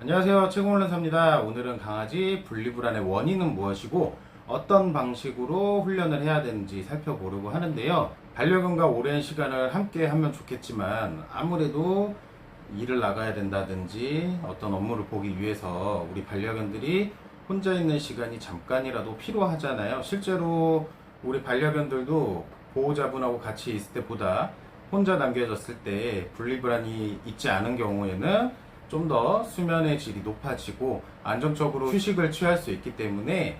안녕하세요. 최공훈련사입니다. 오늘은 강아지 분리불안의 원인은 무엇이고 어떤 방식으로 훈련을 해야 되는지 살펴보려고 하는데요. 반려견과 오랜 시간을 함께 하면 좋겠지만 아무래도 일을 나가야 된다든지 어떤 업무를 보기 위해서 우리 반려견들이 혼자 있는 시간이 잠깐이라도 필요하잖아요. 실제로 우리 반려견들도 보호자분하고 같이 있을 때보다 혼자 남겨졌을 때 분리불안이 있지 않은 경우에는 좀 더 수면의 질이 높아지고 안정적으로 휴식을 취할 수 있기 때문에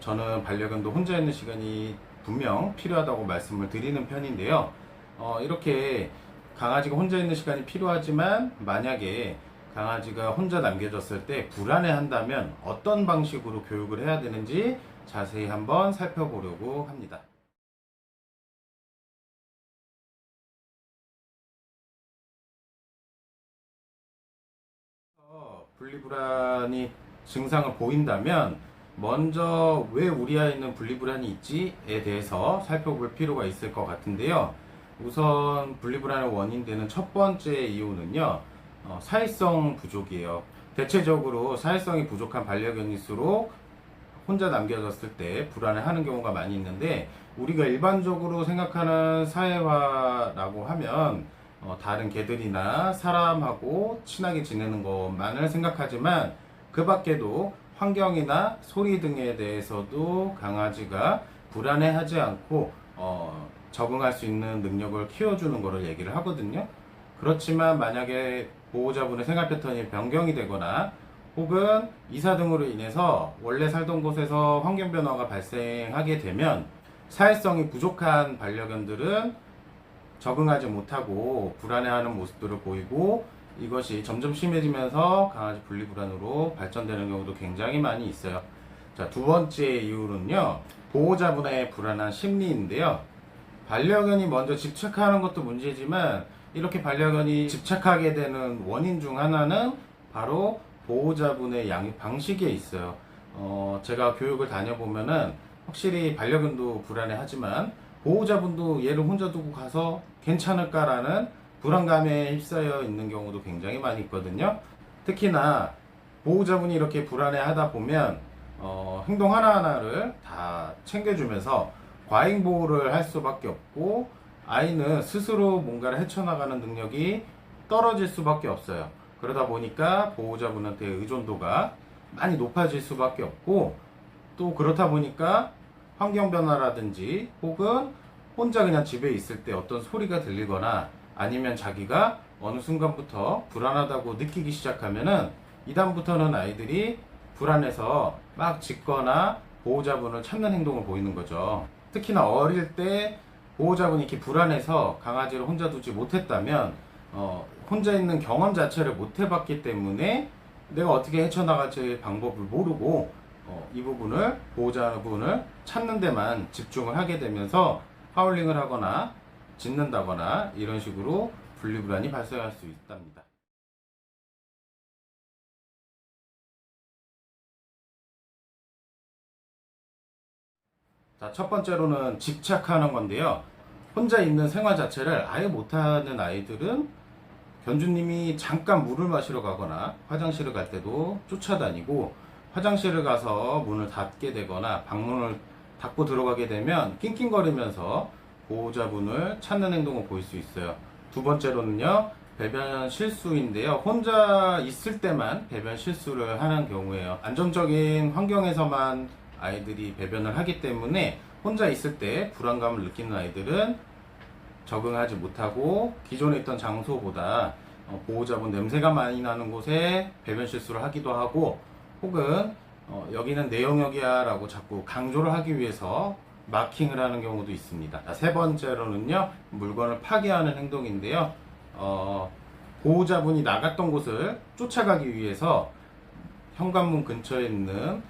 저는 반려견도 혼자 있는 시간이 분명 필요하다고 말씀을 드리는 편인데요. 이렇게 강아지가 혼자 있는 시간이 필요하지만 만약에 강아지가 혼자 남겨졌을 때 불안해한다면 어떤 방식으로 교육을 해야 되는지 자세히 한번 살펴보려고 합니다. 분리불안이 증상을 보인다면 먼저 왜 우리 아이는 분리불안이 있지에 대해서 살펴볼 필요가 있을 것 같은데요. 우선 분리불안의 원인되는 첫 번째 이유는요, 사회성 부족이에요. 대체적으로 사회성이 부족한 반려견일수록 혼자 남겨졌을 때 불안해하는 경우가 많이 있는데, 우리가 일반적으로 생각하는 사회화라고 하면 다른 개들이나 사람하고 친하게 지내는 것만을 생각하지만 그 밖에도 환경이나 소리 등에 대해서도 강아지가 불안해하지 않고 적응할 수 있는 능력을 키워주는 것을 얘기를 하거든요. 그렇지만 만약에 보호자분의 생활 패턴이 변경이 되거나 혹은 이사 등으로 인해서 원래 살던 곳에서 환경 변화가 발생하게 되면 사회성이 부족한 반려견들은 적응하지 못하고 불안해하는 모습들을 보이고 이것이 점점 심해지면서 강아지 분리불안으로 발전되는 경우도 굉장히 많이 있어요. 자, 두 번째 이유는요, 보호자분의 불안한 심리인데요. 반려견이 먼저 집착하는 것도 문제지만 이렇게 반려견이 집착하게 되는 원인 중 하나는 바로 보호자분의 양육 방식에 있어요. 제가 교육을 다녀보면은 확실히 반려견도 불안해하지만 보호자분도 얘를 혼자 두고 가서 괜찮을까라는 불안감에 휩싸여 있는 경우도 굉장히 많이 있거든요. 특히나 보호자분이 이렇게 불안해하다 보면 행동 하나하나를 다 챙겨주면서 과잉 보호를 할 수밖에 없고 아이는 스스로 뭔가를 헤쳐나가는 능력이 떨어질 수밖에 없어요. 그러다 보니까 보호자분한테 의존도가 많이 높아질 수밖에 없고 또 그렇다 보니까 환경 변화라든지 혹은 혼자 그냥 집에 있을 때 어떤 소리가 들리거나 아니면 자기가 어느 순간부터 불안하다고 느끼기 시작하면은 이다음부터는 아이들이 불안해서 막 짖거나 보호자분을 찾는 행동을 보이는 거죠. 특히나 어릴 때 보호자분이 이렇게 불안해서 강아지를 혼자 두지 못했다면 혼자 있는 경험 자체를 못 해봤기 때문에 내가 어떻게 헤쳐나갈지 방법을 모르고 이 부분을 보호자분을 찾는 데만 집중을 하게 되면서 하울링을 하거나 짖는다거나 이런 식으로 분리불안이 발생할 수 있답니다. 자, 첫 번째로는 집착하는 건데요. 혼자 있는 생활 자체를 아예 못하는 아이들은 견주님이 잠깐 물을 마시러 가거나 화장실을 갈 때도 쫓아다니고 화장실을 가서 문을 닫게 되거나 방문을 닫고 들어가게 되면 낑낑거리면서 보호자분을 찾는 행동을 보일 수 있어요. 두 번째로는요, 배변 실수인데요. 혼자 있을 때만 배변 실수를 하는 경우에요. 안정적인 환경에서만 아이들이 배변을 하기 때문에 혼자 있을 때 불안감을 느끼는 아이들은 적응하지 못하고 기존에 있던 장소보다 보호자분 냄새가 많이 나는 곳에 배변 실수를 하기도 하고 혹은 여기는 내 영역이야 라고 자꾸 강조를 하기 위해서 마킹을 하는 경우도 있습니다. 세 번째로는요, 물건을 파괴하는 행동인데요. 보호자분이 나갔던 곳을 쫓아가기 위해서 현관문 근처에 있는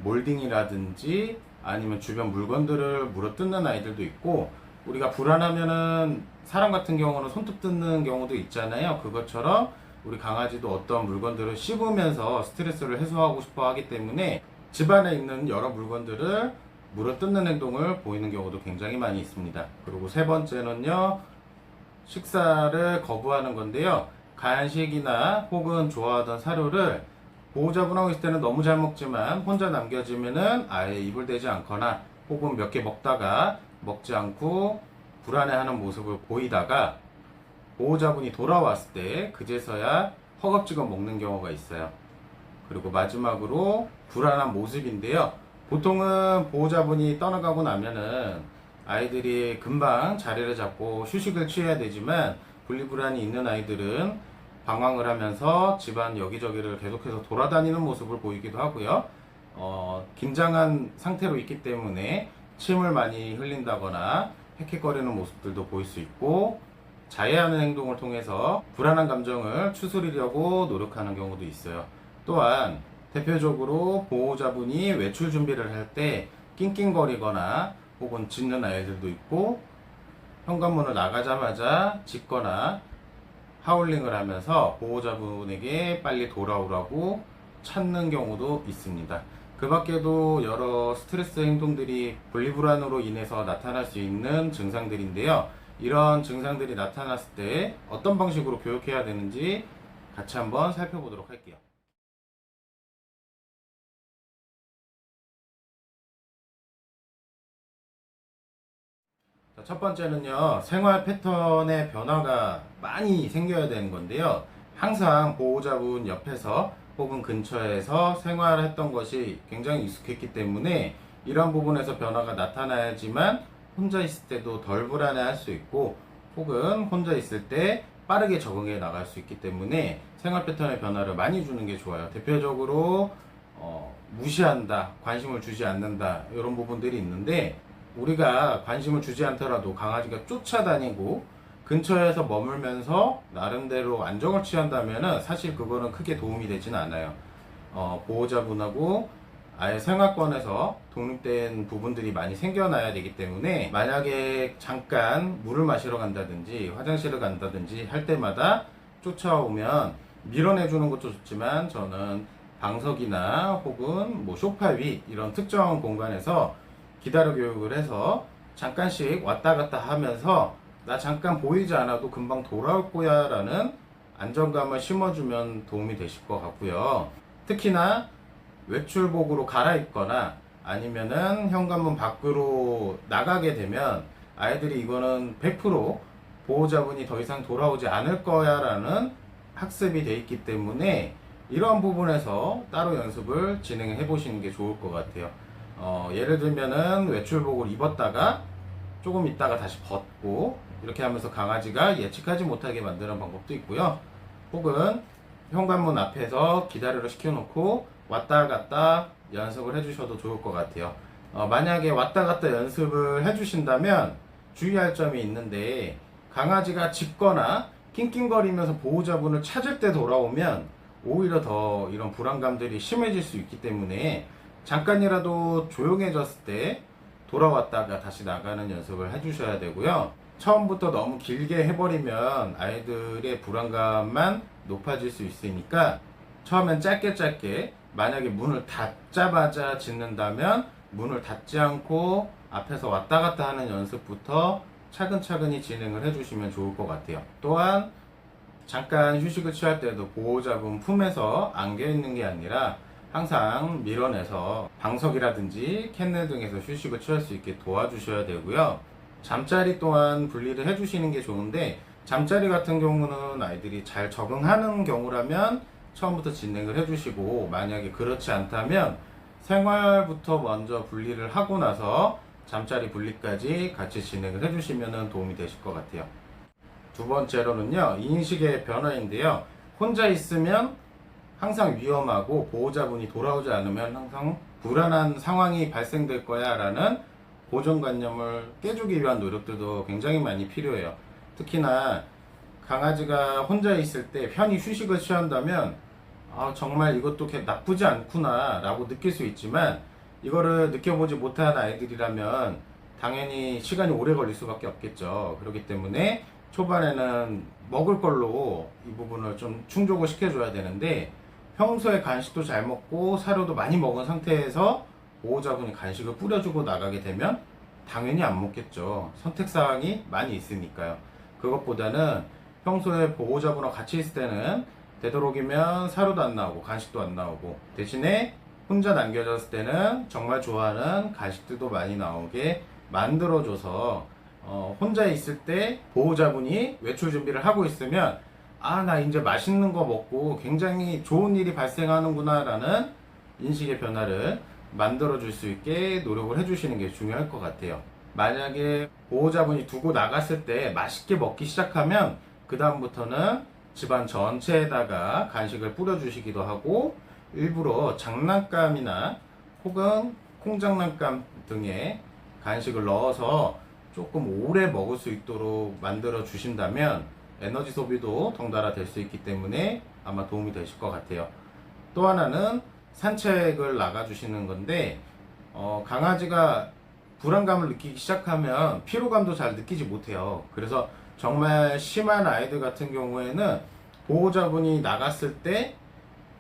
몰딩이라든지 아니면 주변 물건들을 물어뜯는 아이들도 있고, 우리가 불안하면은 사람 같은 경우는 손톱 뜯는 경우도 있잖아요. 그것처럼 우리 강아지도 어떤 물건들을 씹으면서 스트레스를 해소하고 싶어 하기 때문에 집안에 있는 여러 물건들을 물어뜯는 행동을 보이는 경우도 굉장히 많이 있습니다. 그리고 세 번째는요, 식사를 거부하는 건데요. 간식이나 혹은 좋아하던 사료를 보호자분하고 있을 때는 너무 잘 먹지만 혼자 남겨지면은 아예 입을 대지 않거나 혹은 몇 개 먹다가 먹지 않고 불안해하는 모습을 보이다가 보호자분이 돌아왔을 때 그제서야 허겁지겁 먹는 경우가 있어요. 그리고 마지막으로 불안한 모습인데요. 보통은 보호자분이 떠나가고 나면은 아이들이 금방 자리를 잡고 휴식을 취해야 되지만 분리불안이 있는 아이들은 방황을 하면서 집안 여기저기를 계속해서 돌아다니는 모습을 보이기도 하고요. 긴장한 상태로 있기 때문에 침을 많이 흘린다거나 헥헥거리는 모습들도 보일 수 있고 자해하는 행동을 통해서 불안한 감정을 추스리려고 노력하는 경우도 있어요. 또한 대표적으로 보호자분이 외출 준비를 할 때 낑낑거리거나 혹은 짖는 아이들도 있고 현관문을 나가자마자 짖거나 하울링을 하면서 보호자분에게 빨리 돌아오라고 찾는 경우도 있습니다. 그 밖에도 여러 스트레스 행동들이 분리불안으로 인해서 나타날 수 있는 증상들인데요. 이런 증상들이 나타났을 때 어떤 방식으로 교육해야 되는지 같이 한번 살펴보도록 할게요. 첫 번째는요, 생활 패턴의 변화가 많이 생겨야 되는 건데요. 항상 보호자분 옆에서 혹은 근처에서 생활했던 것이 굉장히 익숙했기 때문에 이런 부분에서 변화가 나타나야지만 혼자 있을 때도 덜 불안해할 수 있고 혹은 혼자 있을 때 빠르게 적응해 나갈 수 있기 때문에 생활 패턴의 변화를 많이 주는 게 좋아요. 대표적으로 무시한다, 관심을 주지 않는다 이런 부분들이 있는데 우리가 관심을 주지 않더라도 강아지가 쫓아다니고 근처에서 머물면서 나름대로 안정을 취한다면 사실 그거는 크게 도움이 되진 않아요. 보호자분하고 아예 생활권에서 독립된 부분들이 많이 생겨나야 되기 때문에 만약에 잠깐 물을 마시러 간다든지 화장실을 간다든지 할 때마다 쫓아오면 밀어내주는 것도 좋지만 저는 방석이나 혹은 뭐 소파 위 이런 특정 공간에서 기다려 교육을 해서 잠깐씩 왔다 갔다 하면서 나 잠깐 보이지 않아도 금방 돌아올 거야 라는 안정감을 심어주면 도움이 되실 것 같고요. 특히나 외출복으로 갈아입거나 아니면은 현관문 밖으로 나가게 되면 아이들이 이거는 100% 보호자분이 더 이상 돌아오지 않을 거야 라는 학습이 돼 있기 때문에 이러한 부분에서 따로 연습을 진행해 보시는 게 좋을 것 같아요. 예를 들면은 외출복을 입었다가 조금 있다가 다시 벗고 이렇게 하면서 강아지가 예측하지 못하게 만드는 방법도 있고요. 혹은 현관문 앞에서 기다리러 시켜놓고 왔다 갔다 연습을 해주셔도 좋을 것 같아요. 만약에 왔다 갔다 연습을 해주신다면 주의할 점이 있는데 강아지가 짖거나 낑낑거리면서 보호자분을 찾을 때 돌아오면 오히려 더 이런 불안감들이 심해질 수 있기 때문에 잠깐이라도 조용해졌을 때 돌아왔다가 다시 나가는 연습을 해주셔야 되고요. 처음부터 너무 길게 해버리면 아이들의 불안감만 높아질 수 있으니까 처음엔 짧게 만약에 문을 닫자마자 짖는다면 문을 닫지 않고 앞에서 왔다 갔다 하는 연습부터 차근차근히 진행을 해주시면 좋을 것 같아요. 또한 잠깐 휴식을 취할 때도 보호자분 품에서 안겨 있는 게 아니라 항상 밀어내서 방석이라든지 캔넬 등에서 휴식을 취할 수 있게 도와주셔야 되고요. 잠자리 또한 분리를 해주시는 게 좋은데 잠자리 같은 경우는 아이들이 잘 적응하는 경우라면 처음부터 진행을 해주시고 만약에 그렇지 않다면 생활부터 먼저 분리를 하고 나서 잠자리 분리까지 같이 진행을 해주시면 도움이 되실 것 같아요. 두 번째로는요, 인식의 변화인데요. 혼자 있으면 항상 위험하고 보호자분이 돌아오지 않으면 항상 불안한 상황이 발생될 거야 라는 고정관념을 깨주기 위한 노력들도 굉장히 많이 필요해요. 특히나 강아지가 혼자 있을 때 편히 휴식을 취한다면 정말 이것도 나쁘지 않구나 라고 느낄 수 있지만 이거를 느껴보지 못한 아이들이라면 당연히 시간이 오래 걸릴 수밖에 없겠죠. 그렇기 때문에 초반에는 먹을 걸로 이 부분을 좀 충족을 시켜줘야 되는데 평소에 간식도 잘 먹고 사료도 많이 먹은 상태에서 보호자분이 간식을 뿌려주고 나가게 되면 당연히 안 먹겠죠. 선택사항이 많이 있으니까요. 그것보다는 평소에 보호자분하고 같이 있을 때는 되도록이면 사료도 안 나오고 간식도 안 나오고, 대신에 혼자 남겨졌을 때는 정말 좋아하는 간식들도 많이 나오게 만들어줘서 혼자 있을 때 보호자분이 외출 준비를 하고 있으면 아, 나 이제 맛있는 거 먹고 굉장히 좋은 일이 발생하는구나 라는 인식의 변화를 만들어 줄 수 있게 노력을 해주시는 게 중요할 것 같아요. 만약에 보호자분이 두고 나갔을 때 맛있게 먹기 시작하면 그 다음부터는 집안 전체에다가 간식을 뿌려주시기도 하고, 일부러 장난감이나 혹은 콩장난감 등에 간식을 넣어서 조금 오래 먹을 수 있도록 만들어 주신다면 에너지 소비도 덩달아 될 수 있기 때문에 아마 도움이 되실 것 같아요. 또 하나는 산책을 나가 주시는 건데, 강아지가 불안감을 느끼기 시작하면 피로감도 잘 느끼지 못해요. 그래서 정말 심한 아이들 같은 경우에는 보호자분이 나갔을 때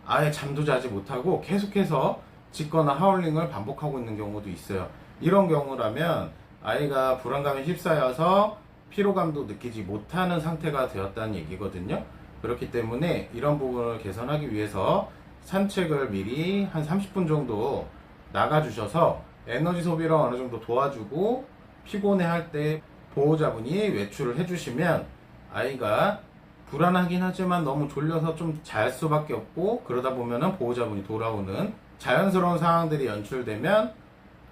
아예 잠도 자지 못하고 계속해서 짖거나 하울링을 반복하고 있는 경우도 있어요. 이런 경우라면 아이가 불안감에 휩싸여서 피로감도 느끼지 못하는 상태가 되었다는 얘기거든요. 그렇기 때문에 이런 부분을 개선하기 위해서 산책을 미리 한 30분 정도 나가주셔서 에너지 소비를 어느 정도 도와주고, 피곤해 할 때 보호자분이 외출을 해주시면 아이가 불안하긴 하지만 너무 졸려서 좀 잘 수밖에 없고, 그러다 보면은 보호자분이 돌아오는 자연스러운 상황들이 연출되면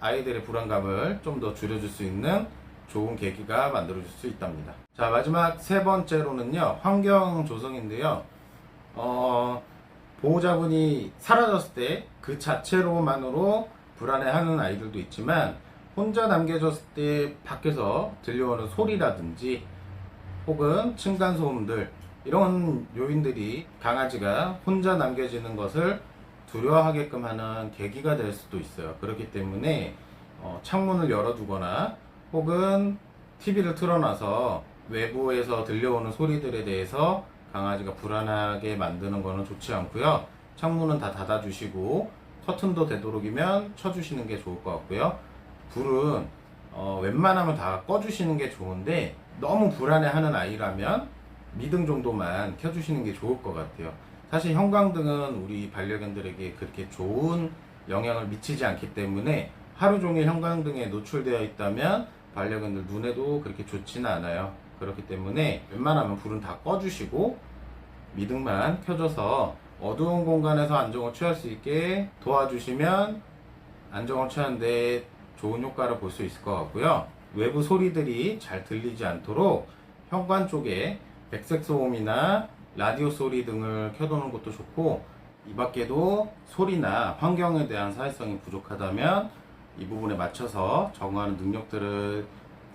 아이들의 불안감을 좀 더 줄여줄 수 있는 좋은 계기가 만들어질 수 있답니다. 자, 마지막 세 번째로는요, 환경 조성인데요. 보호자분이 사라졌을 때 그 자체로만으로 불안해하는 아이들도 있지만, 혼자 남겨졌을 때 밖에서 들려오는 소리라든지 혹은 층간소음들, 이런 요인들이 강아지가 혼자 남겨지는 것을 두려워하게끔 하는 계기가 될 수도 있어요. 그렇기 때문에 창문을 열어두거나 혹은 TV를 틀어놔서 외부에서 들려오는 소리들에 대해서 강아지가 불안하게 만드는 것은 좋지 않고요. 창문은 다 닫아주시고 커튼도 되도록이면 쳐주시는 게 좋을 것 같고요. 불은 웬만하면 다 꺼주시는 게 좋은데, 너무 불안해하는 아이라면 미등 정도만 켜주시는 게 좋을 것 같아요. 사실 형광등은 우리 반려견들에게 그렇게 좋은 영향을 미치지 않기 때문에 하루 종일 형광등에 노출되어 있다면 반려견들 눈에도 그렇게 좋지는 않아요. 그렇기 때문에 웬만하면 불은 다 꺼주시고 미등만 켜줘서 어두운 공간에서 안정을 취할 수 있게 도와주시면 안정을 취하는데 좋은 효과를 볼 수 있을 것 같고요. 외부 소리들이 잘 들리지 않도록 현관 쪽에 백색 소음이나 라디오 소리 등을 켜두는 것도 좋고, 이 밖에도 소리나 환경에 대한 사회성이 부족하다면 이 부분에 맞춰서 적응하는 능력들을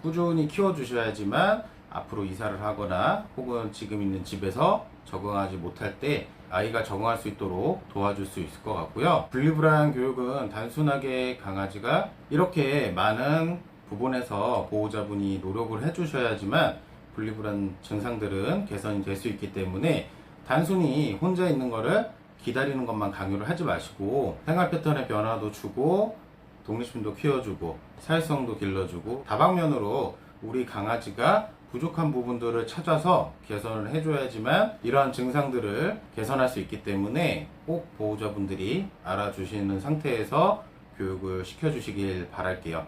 꾸준히 키워주셔야지만 앞으로 이사를 하거나 혹은 지금 있는 집에서 적응하지 못할 때 아이가 적응할 수 있도록 도와줄 수 있을 것 같고요. 분리불안 교육은 단순하게 강아지가 이렇게 많은 부분에서 보호자분이 노력을 해주셔야지만 분리불안 증상들은 개선이 될 수 있기 때문에, 단순히 혼자 있는 거를 기다리는 것만 강요를 하지 마시고 생활 패턴의 변화도 주고 독립심도 키워주고 사회성도 길러주고 다방면으로 우리 강아지가 부족한 부분들을 찾아서 개선을 해줘야지만 이러한 증상들을 개선할 수 있기 때문에 꼭 보호자분들이 알아주시는 상태에서 교육을 시켜주시길 바랄게요.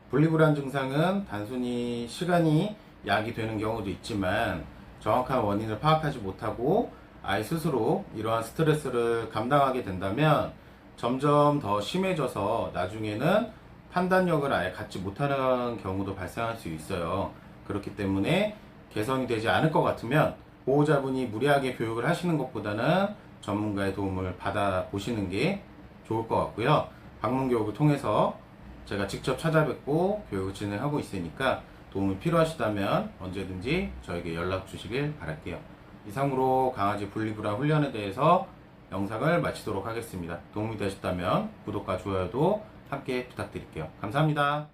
분리불안 증상은 단순히 시간이 약이 되는 경우도 있지만, 정확한 원인을 파악하지 못하고 아이 스스로 이러한 스트레스를 감당하게 된다면 점점 더 심해져서 나중에는 판단력을 아예 갖지 못하는 경우도 발생할 수 있어요. 그렇기 때문에 개선이 되지 않을 것 같으면 보호자분이 무리하게 교육을 하시는 것보다는 전문가의 도움을 받아 보시는 게 좋을 것 같고요. 방문 교육을 통해서 제가 직접 찾아뵙고 교육을 진행하고 있으니까 도움이 필요하시다면 언제든지 저에게 연락 주시길 바랄게요. 이상으로 강아지 분리불안 훈련에 대해서 영상을 마치도록 하겠습니다. 도움이 되셨다면 구독과 좋아요도 함께 부탁드릴게요. 감사합니다.